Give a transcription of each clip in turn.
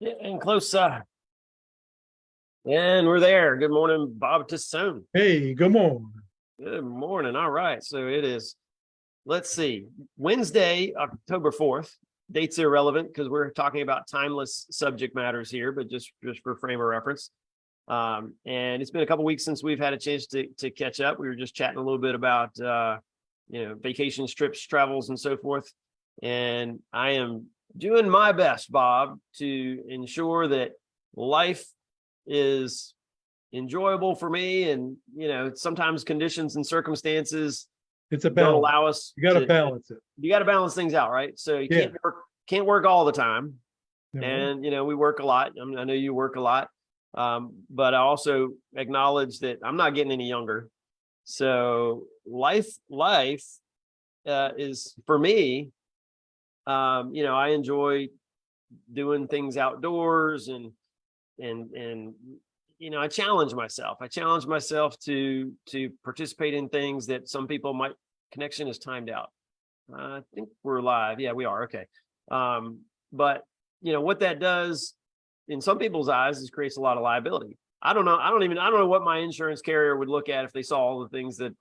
And close. And we're there. Good morning, Bob Tassone. Hey, good morning. Good morning. All right. So it is, let's see, Wednesday, October 4th. Date's irrelevant because we're talking about timeless subject matters here, but just for frame of reference. And it's been a couple weeks since we've had a chance to catch up. We were just chatting a little bit about, vacation trips, travels, and so forth. And I am doing my best, Bob, to ensure that life is enjoyable for me. And, sometimes conditions and circumstances It's a don't balance. allow us. You got to balance it. You got to balance things out, right? So you Yeah. can't work all the time. No. And, we work a lot. I know you work a lot. But I also acknowledge that I'm not getting any younger. So life is for me. I enjoy doing things outdoors and I challenge myself. I challenge myself to participate in things that some people might. Connection is timed out. I think we're live. Yeah, we are. Okay. But what that does in some people's eyes is creates a lot of liability. I don't know. I don't know what my insurance carrier would look at if they saw all the things that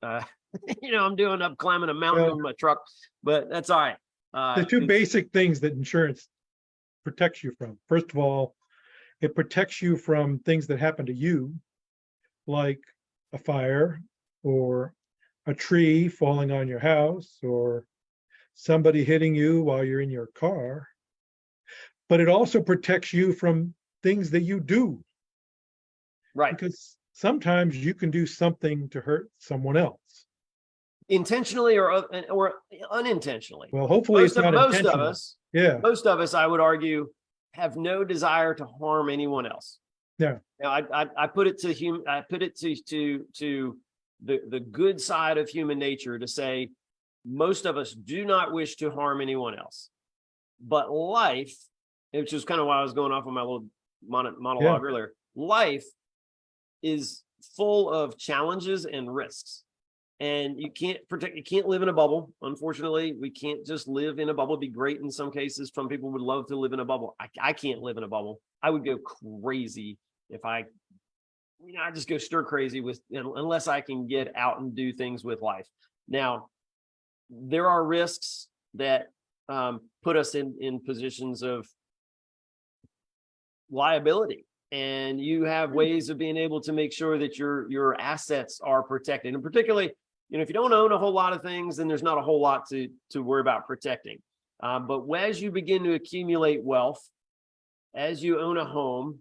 I'm doing up climbing a mountain in my truck, but that's all right. The two basic things that insurance protects you from. First of all, it protects you from things that happen to you, like a fire or a tree falling on your house or somebody hitting you while you're in your car. But it also protects you from things that you do. Right. Because sometimes you can do something to hurt someone else. Intentionally or unintentionally. Well, hopefully it's not most intentional. of us, Yeah. Most of us, I would argue, have no desire to harm anyone else. Yeah. Now, I put it to I put it to the good side of human nature to say most of us do not wish to harm anyone else. But life, which is kind of why I was going off on my little monologue earlier, life is full of challenges and risks. And you can't live in a bubble. Unfortunately, we can't just live in a bubble. It'd be great in some cases. Some people would love to live in a bubble. I can't live in a bubble. I would go crazy if I just go stir crazy unless I can get out and do things with life. Now, there are risks that put us in positions of liability. And you have ways of being able to make sure that your assets are protected. And particularly, if you don't own a whole lot of things, then there's not a whole lot to worry about protecting. But as you begin to accumulate wealth, as you own a home,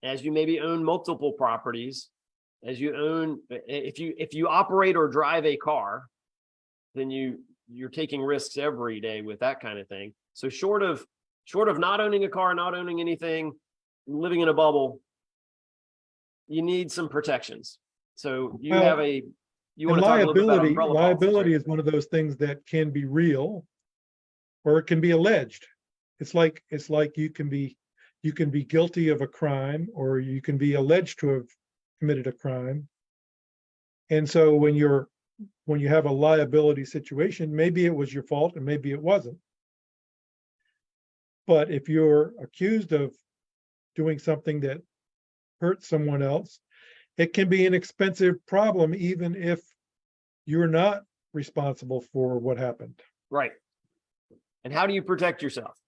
as you maybe own multiple properties, as you own, if you operate or drive a car, then you're taking risks every day with that kind of thing. So short of not owning a car, not owning anything, living in a bubble, you need some protections. So you want to talk a little bit about umbrella policies, liability right? is one of those things that can be real or it can be alleged. It's like you can be guilty of a crime or you can be alleged to have committed a crime. And so when you have a liability situation, maybe it was your fault and maybe it wasn't. But if you're accused of doing something that hurts someone else, it can be an expensive problem, even if you're not responsible for what happened. Right. And how do you protect yourself?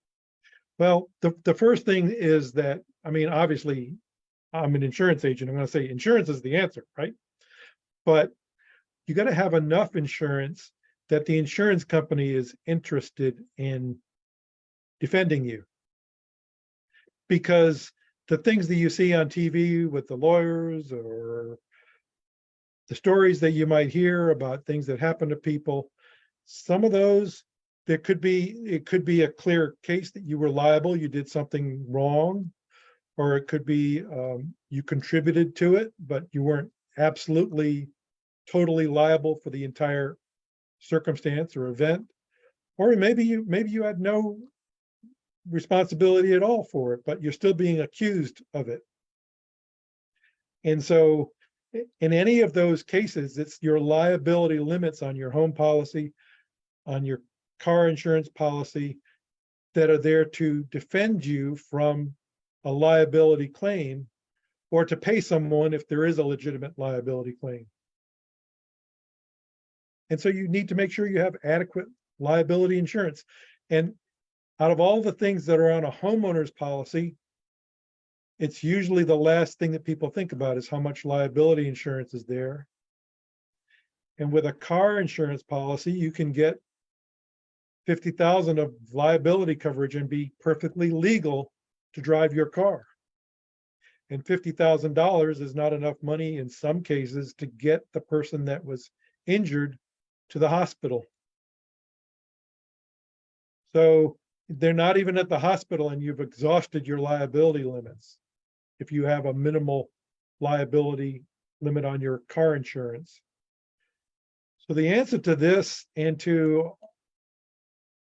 Well, the first thing is that, obviously, I'm an insurance agent. I'm going to say insurance is the answer, right? But you got to have enough insurance that the insurance company is interested in defending you. Because the things that you see on TV with the lawyers or the stories that you might hear about things that happen to people, some of those, it could be a clear case that you were liable, you did something wrong, or it could be you contributed to it, but you weren't absolutely totally liable for the entire circumstance or event. Or maybe you had no responsibility at all for it, but you're still being accused of it. And so in any of those cases, it's your liability limits on your home policy, on your car insurance policy, that are there to defend you from a liability claim or to pay someone if there is a legitimate liability claim. And so you need to make sure you have adequate liability insurance. And out of all the things that are on a homeowner's policy, it's usually the last thing that people think about is how much liability insurance is there. And with a car insurance policy, you can get 50,000 of liability coverage and be perfectly legal to drive your car. And $50,000 is not enough money in some cases to get the person that was injured to the hospital. So they're not even at the hospital and you've exhausted your liability limits if you have a minimal liability limit on your car insurance. So the answer to this and to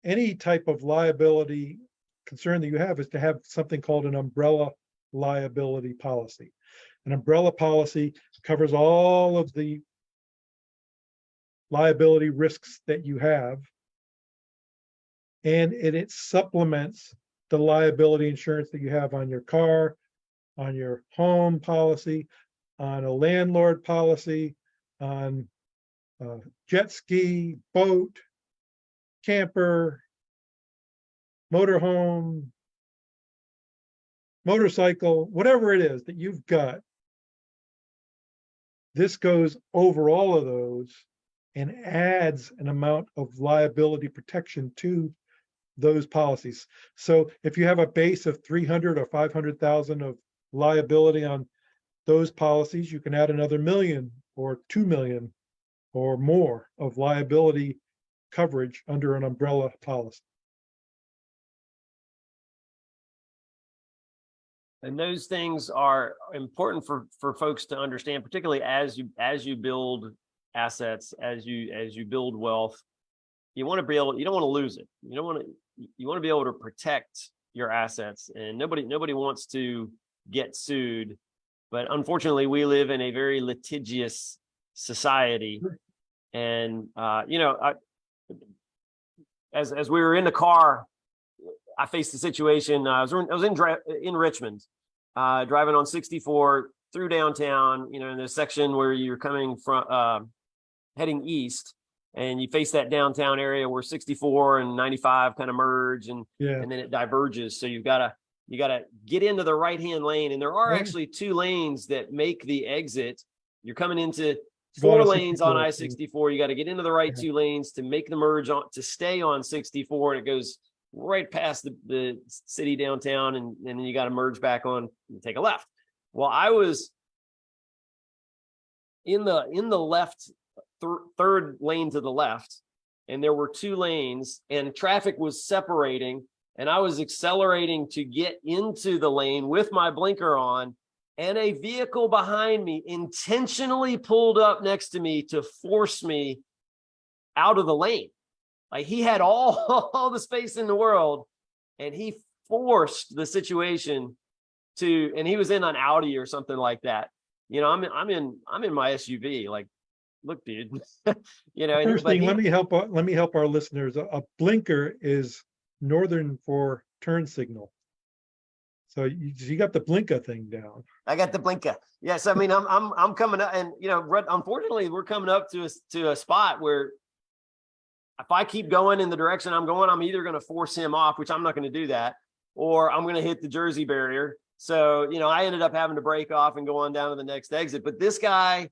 any type of liability concern that you have is to have something called an umbrella liability policy. An umbrella policy covers all of the liability risks that you have, and it supplements the liability insurance that you have on your car, on your home policy, on a landlord policy, on jet ski, boat, camper, motorhome, motorcycle, whatever it is that you've got. This goes over all of those and adds an amount of liability protection to those policies. So if you have a base of 300 or 500,000 of liability on those policies, you can add another million or 2 million or more of liability coverage under an umbrella policy. And those things are important for folks to understand, particularly as you build assets, as you build wealth. You want to be able, you don't want to lose it. You want to be able to protect your assets, and nobody wants to get sued. But unfortunately, we live in a very litigious society. And as we were in the car, I faced a situation. I was in Richmond, driving on 64 through downtown. In the section where you're coming from, heading east, and you face that downtown area where 64 and 95 kind of merge, and then it diverges. So you gotta get into the right hand lane, and there are actually 2 lanes that make the exit. You're coming into 4 lanes on I-64. You got to get into the right 2 lanes to make the merge on to stay on 64, and it goes right past the city downtown, and then you got to merge back on and take a left. Well, I was in the left third lane to the left, and there were 2 lanes, and traffic was separating, and I was accelerating to get into the lane with my blinker on, and a vehicle behind me intentionally pulled up next to me to force me out of the lane. Like, he had all the space in the world, and he forced the situation to, and he was in an Audi or something like that. I'm in my SUV. Like, look, dude. First thing, let me help our listeners. A blinker is Northern for turn signal. So you got the blinker thing down. I got the blinker. Yes, I mean I'm coming up, and unfortunately we're coming up to a spot where if I keep going in the direction I'm going, I'm either going to force him off, which I'm not going to do that, or I'm going to hit the Jersey barrier. So I ended up having to break off and go on down to the next exit. But this guy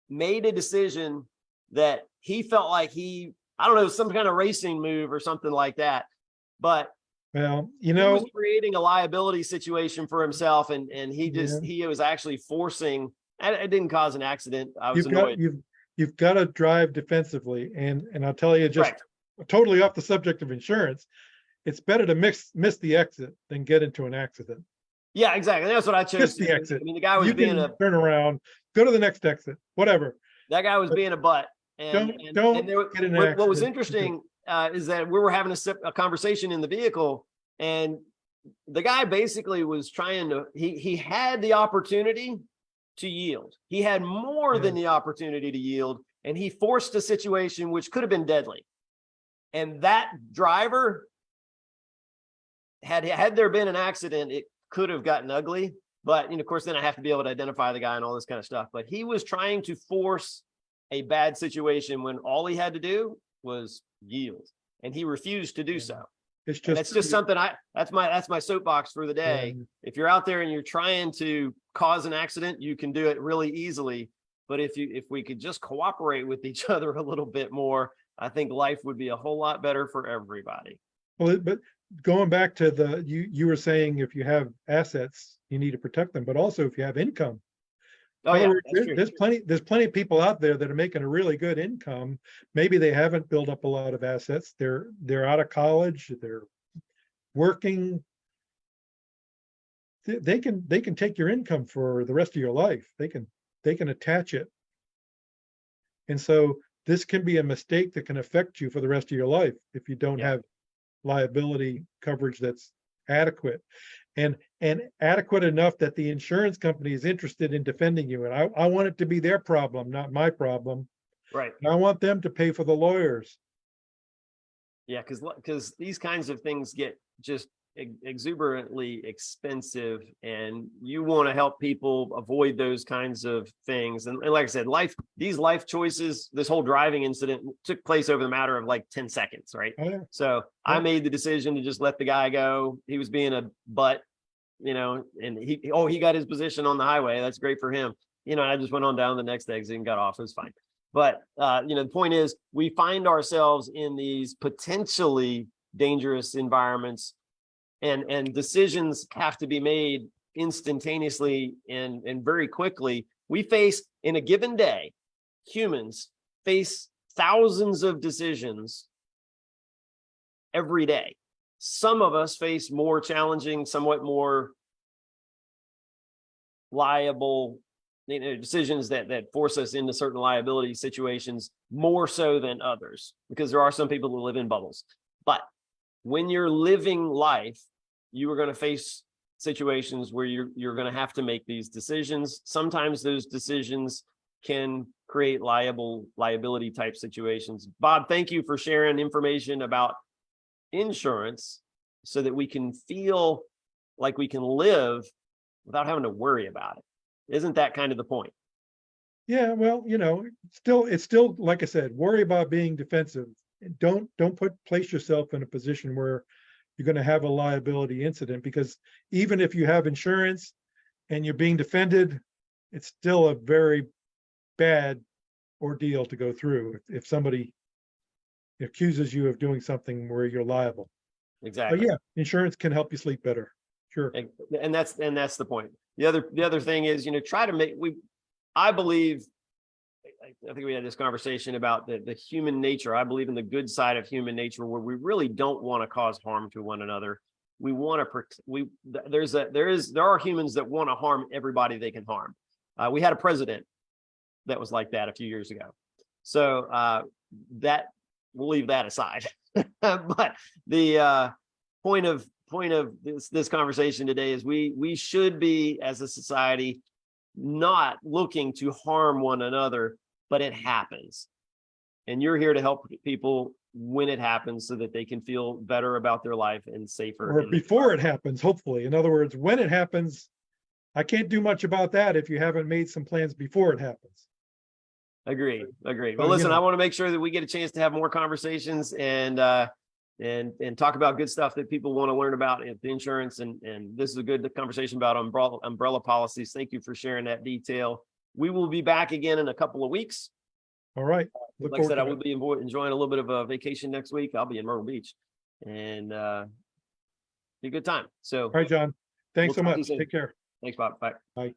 made a decision that he felt like I don't know, some kind of racing move or something like that. But well, he was creating a liability situation for himself, and he was actually forcing. It didn't cause an accident. I was annoyed. You've got to drive defensively, and I'll tell you, just totally off the subject of insurance, it's better to miss the exit than get into an accident. Yeah, exactly. That's what I chose. Miss the exit. I mean, the guy was being a turn around, go to the next exit, whatever. That guy was being a butt. And don't get in an accident. What was interesting is that we were having a conversation in the vehicle, and the guy basically was trying to. He had the opportunity to yield. He had more than the opportunity to yield, and he forced a situation which could have been deadly. And that driver had there been an accident, it could have gotten ugly. But of course, then I have to be able to identify the guy and all this kind of stuff. But he was trying to force a bad situation when all he had to do was yield, and he refused to do so. It's And that's just something that's my soapbox for the day. Yeah. If you're out there and you're trying to cause an accident, you can do it really easily. But if we could just cooperate with each other a little bit more, I think life would be a whole lot better for everybody. Well, but going back to you were saying if you have assets, you need to protect them, but also if you have income. Oh, In other yeah, words, that's true. there's plenty of people out there that are making a really good income. Maybe they haven't built up a lot of assets. They're out of college, they're working. They can take your income for the rest of your life. They can attach it. And so this can be a mistake that can affect you for the rest of your life if you don't have liability coverage that's adequate and adequate enough that the insurance company is interested in defending you. And I want it to be their problem, not my problem. Right. And I want them to pay for the lawyers. Yeah, because these kinds of things get just exuberantly expensive, and you want to help people avoid those kinds of things. And like I said, these life choices, this whole driving incident took place over the matter of like 10 seconds, right? Oh, yeah. So I made the decision to just let the guy go. He was being a butt, and he got his position on the highway. That's great for him. I just went on down the next exit and got off. It was fine. But the point is, we find ourselves in these potentially dangerous environments, and decisions have to be made instantaneously and very quickly. We face, in a given day, humans face thousands of decisions every day. Some of us face more challenging, somewhat more liable decisions that force us into certain liability situations more so than others, because there are some people who live in bubbles. But when you're living life, you are going to face situations where you're going to have to make these decisions. Sometimes those decisions can create liability type situations. Bob, thank you for sharing information about insurance so that we can feel like we can live without having to worry about it. Isn't that kind of the point? Yeah, well, it's still, like I said, worry about being defensive. Don't place yourself in a position where you're going to have a liability incident, because even if you have insurance and you're being defended, it's still a very bad ordeal to go through if somebody accuses you of doing something where you're liable. Exactly. But yeah, insurance can help you sleep better. Sure. And that's the point. The other thing is, try to make, I believe, I think we had this conversation about the human nature. I believe in the good side of human nature, where we really don't want to cause harm to one another. We want to, there are humans that want to harm everybody they can harm. We had a president that was like that a few years ago. So that, we'll leave that aside. But the point of this conversation today is we should be, as a society, not looking to harm one another, but it happens. And you're here to help people when it happens so that they can feel better about their life and safer. Or before it happens, hopefully. In other words, when it happens, I can't do much about that if you haven't made some plans before it happens. Agreed. Well, listen, I want to make sure that we get a chance to have more conversations and talk about good stuff that people want to learn about the insurance. And this is a good conversation about umbrella policies. Thank you for sharing that detail. We will be back again in a couple of weeks. All right. Like I said, I will be enjoying a little bit of a vacation next week. I'll be in Myrtle Beach, and be a good time. So, all right, John. Thanks so much. Take care. Thanks, Bob. Bye. Bye.